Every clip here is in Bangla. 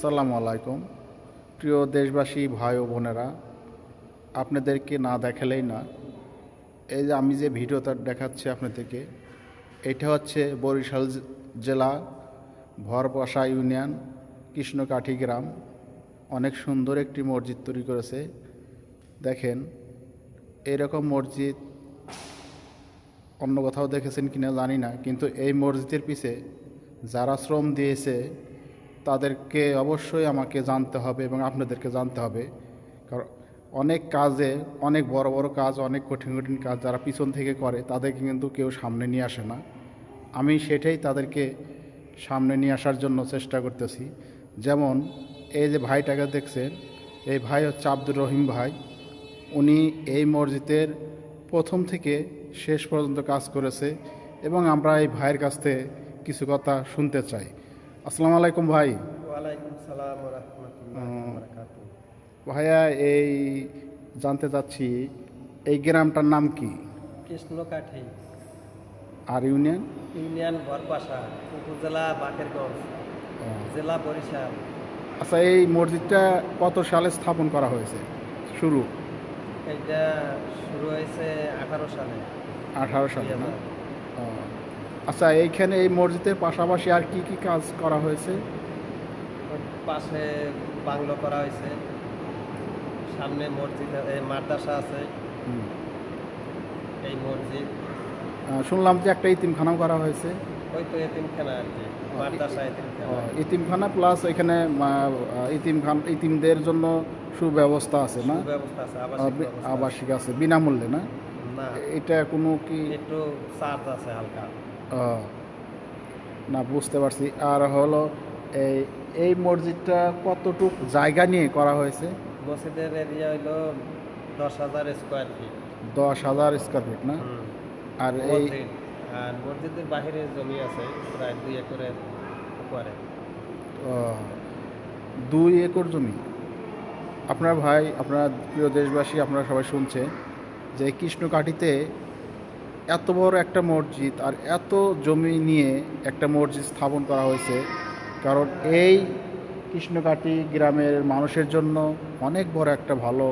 আসসালামু আলাইকুম। প্রিয় দেশবাসী, ভাই ও বোনেরা, আপনাদেরকে না দেখালেই না। এই যে আমি যে ভিডিওটা দেখাচ্ছি আপনাদেরকে, এটা হচ্ছে বরিশাল জেলা ভরপাশা ইউনিয়ন কৃষ্ণকাঠি গ্রাম। অনেক সুন্দর একটি মসজিদ তৈরি করেছে। দেখেন, এরকম মসজিদ অন্য কোথাও দেখেছেন কিনা জানি না, কিন্তু এই মসজিদের পিছে যারা শ্রম দিয়েছে তাদেরকে অবশ্যই আমাকে জানতে হবে এবং আপনাদেরকে জানতে হবে। কারণ অনেক কাজে, অনেক বড় বড় কাজ, অনেক কঠিন কঠিন কাজ যারা পিছন থেকে করে তাদেরকে কিন্তু কেউ সামনে নিয়ে আসে না। আমি সেটাই তাদেরকে সামনে নিয়ে আসার জন্য চেষ্টা করতেছি। যেমন এই যে ভাইটাকে দেখছেন, এই ভাই হচ্ছে আব্দুর রহিম ভাই। উনি এই মসজিদের প্রথম থেকে শেষ পর্যন্ত কাজ করেছে এবং আমরা এই ভাইয়ের কাছ থেকে কিছু কথা শুনতে চাই। আসসালামু আলাইকুম ভাই। ওয়ালাইকুম সালাম ওয়া রাহমাতুল্লাহি ওয়া বারাকাতুহু। ভাইয়া, এই জানতে চাচ্ছি এই গ্রামটার নাম কি কৃষ্ণকাঠি, আর ইউনিয়ন? ইউনিয়ন ভরপাশা, উপজেলা বাকেরগঞ্জ, জেলা বরিশাল। আচ্ছা, এই মসজিদটা কত সালে স্থাপন করা হয়েছে? শুরু এটা শুরু হয়েছে 18 সালে। 18 সালে না? ও, আচ্ছা, এইখানে এই মসজিদের পাশাপাশি আর কি কি কাজ করা হয়েছে? ওর পাশে বাংলো করা হয়েছে, সামনে মসজিদ, মাদ্রাসা আছে। হুম। এই মসজিদ, শুনলাম যে একটা ইতিমখানাও করা হয়েছে। ওই তো এতিমখানা আর কি, মাদ্রাসা এতিমখানা। ইতিমখানা প্লাস এখানে ইতিমদের জন্য সুব্যবস্থা আছে না? ব্যবস্থা আছে, আবাসিক ব্যবস্থা আছে। আবাসিক আছে বিনামূল্যে না? না, এটা কোনো কি? একটু চার্জ আছে হালকা। আহ, না, বুঝতে পারছি। আর হলো এই এই মসজিদটা কতটুক জায়গা নিয়ে করা হয়েছে? মসজিদের এরিয়া হইলো 10,000 স্কোয়ার ফিট। 10,000 স্কোয়ার ফিট না? আর এই মসজিদ, আর মসজিদের বাহিরে জমি আছে প্রায় 2 একরের উপরে। 2 একর জমি। আপনার ভাই, আপনার প্রিয় দেশবাসী, আপনারা সবাই শুনছে যে কৃষ্ণকাঠিতে এত বড় একটা মসজিদ আর এত জমি নিয়ে একটা মসজিদ স্থাপন করা হয়েছে। কারণ এই কৃষ্ণকাঠি গ্রামের মানুষের জন্য অনেক বড় একটা ভালো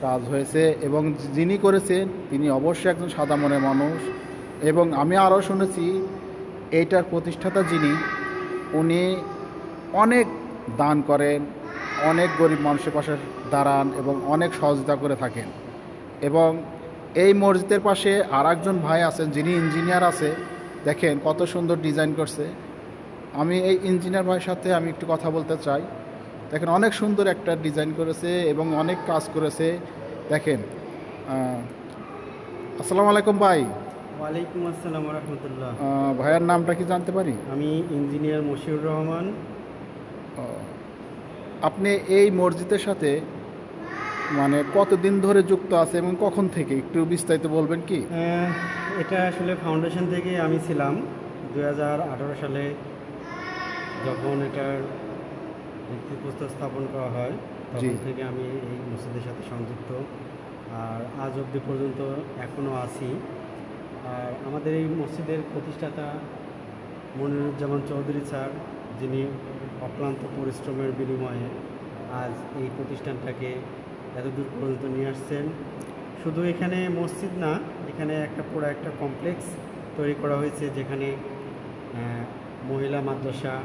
কাজ হয়েছে এবং যিনি করেছেন তিনি অবশ্যই একজন সাদা মনের মানুষ। এবং আমি আরও শুনেছি এইটার প্রতিষ্ঠাতা যিনি, উনি অনেক দান করেন, অনেক গরিব মানুষের পাশে দাঁড়ান এবং অনেক সহযোগিতা করে থাকেন। এবং এই মসজিদের পাশে আর একজন ভাই আছেন যিনি ইঞ্জিনিয়ার আছে। দেখেন কত সুন্দর ডিজাইন করছে। আমি এই ইঞ্জিনিয়ার ভাইয়ের সাথে আমি একটু কথা বলতে চাই। দেখেন অনেক সুন্দর একটা ডিজাইন করেছে এবং অনেক কাজ করেছে। দেখেন, আসসালামু আলাইকুম ভাই। ওয়ালাইকুম আসসালাম ওয়া রাহমাতুল্লাহ। ভাইয়ের নামটা কি জানতে পারি? আমি ইঞ্জিনিয়ার মশিউর রহমান। আপনি এই মসজিদের সাথে মানে কতদিন ধরে যুক্ত আছে এবং কখন থেকে একটু বিস্তারিত বলবেন কি? এটা আসলে ফাউন্ডেশন থেকে আমি ছিলাম 2018 সালে, যখন এটার ভিত্তিপ্রস্তর স্থাপন করা হয় তখন থেকে আমি এই মসজিদের সাথে সংযুক্ত, আর আজ অবধি পর্যন্ত এখনও আছি। আর আমাদের এই মসজিদের প্রতিষ্ঠাতা মনিরুজ্জামান চৌধুরী স্যার, যিনি অক্লান্ত পরিশ্রমের বিনিময়ে আজ এই প্রতিষ্ঠানটাকে এতদূর পর্যন্ত নিয়ে আসছেন। শুধু এখানে মসজিদ না, এখানে পুরো একটা কমপ্লেক্স তৈরি করা হয়েছে, যেখানে মহিলা মাদ্রাসা,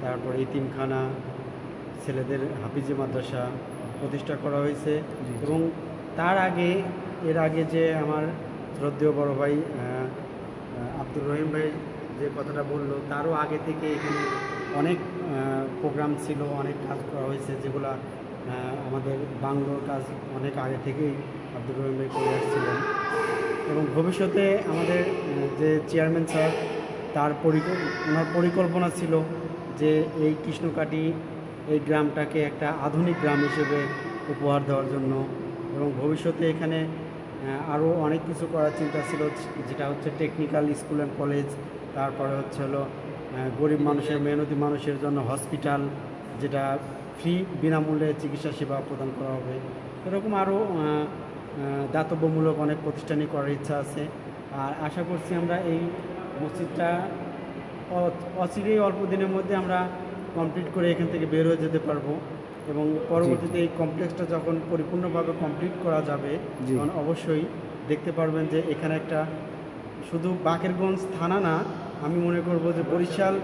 তারপর এতিমখানা, ছেলেদের হাফিজি মাদ্রাসা প্রতিষ্ঠা করা হয়েছে। এবং এর আগে যে আমার শ্রদ্ধেয় বড় ভাই আব্দুর রহিম ভাই যে কথাটা বললো, তারও আগে থেকে এখানে অনেক প্রোগ্রাম ছিল, অনেক কাজ করা হয়েছে, যেগুলো আমাদের বাংলোর কাজ অনেক আগে থেকেই আব্দুর রহিম ভাই করে আসছিলেন। এবং ভবিষ্যতে আমাদের যে চেয়ারম্যান স্যার, ওনার পরিকল্পনা ছিল যে এই কৃষ্ণকাঠি এই গ্রামটাকে একটা আধুনিক গ্রাম হিসেবে উপহার দেওয়ার জন্য। এবং ভবিষ্যতে এখানে আরও অনেক কিছু করার চিন্তা ছিল, যেটা হচ্ছে টেকনিক্যাল স্কুল অ্যান্ড কলেজ, তারপরে হলো গরিব মানুষের, মেহনতি মানুষের জন্য হসপিটাল, যেটা ফ্রি বিনামূল্যে চিকিৎসা সেবা প্রদান করা হবে। এরকম আরও দাতব্যমূলক অনেক প্রতিষ্ঠানই করার ইচ্ছা আছে। আর আশা করছি আমরা এই মসজিদটা অচিরেই অল্প দিনের মধ্যে আমরা কমপ্লিট করে এখান থেকে বের হয়ে যেতে পারবো এবং পরবর্তীতে এই কমপ্লেক্সটা যখন পরিপূর্ণভাবে কমপ্লিট করা যাবে জি। তখন অবশ্যই দেখতে পারবেন যে এখানে একটা শুধু বাকেরগঞ্জ থানা না, আমি মনে করব যে বরিশাল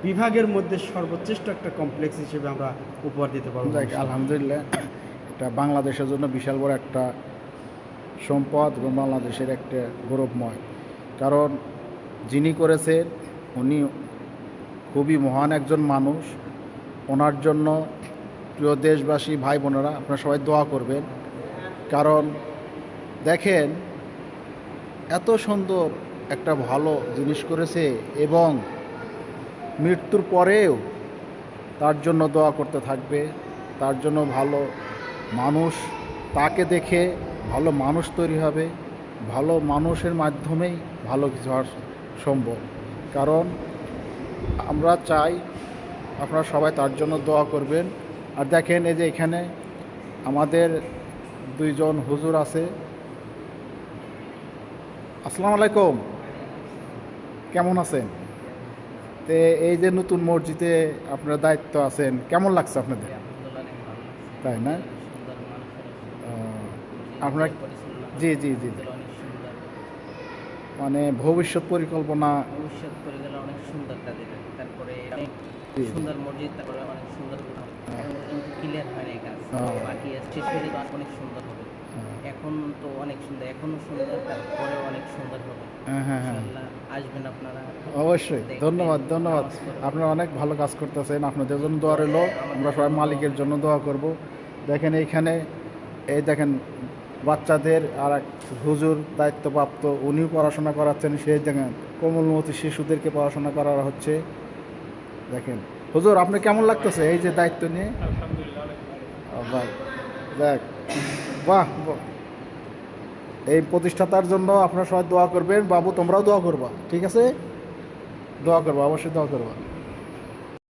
বিভাগের মধ্যে সর্বোচ্চ একটা কমপ্লেক্স হিসেবে আমরা উপহার দিতে পারবো। যাক, আলহামদুলিল্লাহ, এটা বাংলাদেশের জন্য বিশাল বড় একটা সম্পদ এবং বাংলাদেশের একটা গৌরবময়। কারণ যিনি করেছেন উনি খুবই মহান একজন মানুষ। ওনার জন্য প্রিয় দেশবাসী ভাই বোনেরা আপনারা সবাই দোয়া করবেন। কারণ দেখেন এত সুন্দর একটা ভালো জিনিস করেছে এবং মৃত্যুর পরেও তার জন্য দোয়া করতে থাকবে, তার জন্য ভালো মানুষ, তাকে দেখে ভালো মানুষ তৈরি হবে, ভালো মানুষের মাধ্যমেই ভালো কিছু হওয়া সম্ভব। কারণ আমরা চাই আপনারা সবাই তার জন্য দোয়া করবেন। আর দেখেন এই যে এখানে আমাদের দুইজন হুজুর আছে। আসসালামু আলাইকুম, কেমন আছেন? তে এই যে নতুন মসজিদে আপনার দায়িত্ব আছেন, কেমন লাগছে আপনাদের? তাই না? আপনার জি জি জি মানে ভবিষ্যৎ পরিকল্পনা ভবিষ্যৎ পরিকল্পনা অনেক সুন্দর তাদের, তারপরে অনেক জি। সুন্দর মসজিদ, তারপরে অনেক সুন্দর ক্লিয়ার হয় না এই কাজ, হ্যাঁ। বাকি আছে শেষ হলে অনেক সুন্দর হবে। এখন তো অনেক সুন্দর, এখনো সুন্দর, তারপরে অনেক সুন্দর হবে। হ্যাঁ হ্যাঁ হ্যাঁ, ইনশাআল্লাহ আসবেন আপনারা। অবশ্যই। ধন্যবাদ ধন্যবাদ, আপনারা অনেক ভালো কাজ করতেছেন। আপনাদের জন্য দোয়া রইল, আমরা সবাই মালিকের জন্য দোয়া করব। দেখেন এইখানে এই দেখেন বাচ্চাদের আর এক হুজুর দায়িত্বপ্রাপ্ত, উনিও পড়াশোনা করাচ্ছেন। সেই দেখেন কোমলমতি শিশুদেরকে পড়াশোনা করা হচ্ছে। দেখেন হুজুর, আপনি কেমন লাগতেছে এই যে দায়িত্ব নিয়ে? বাহ, দেখ, বাহ বাহ। এই প্রতিষ্ঠাতার জন্য আপনারা সবাই দোয়া করবেন। বাবু তোমরাও দোয়া করবা, ঠিক আছে? দোয়া করবা, অবশ্যই দোয়া করবা।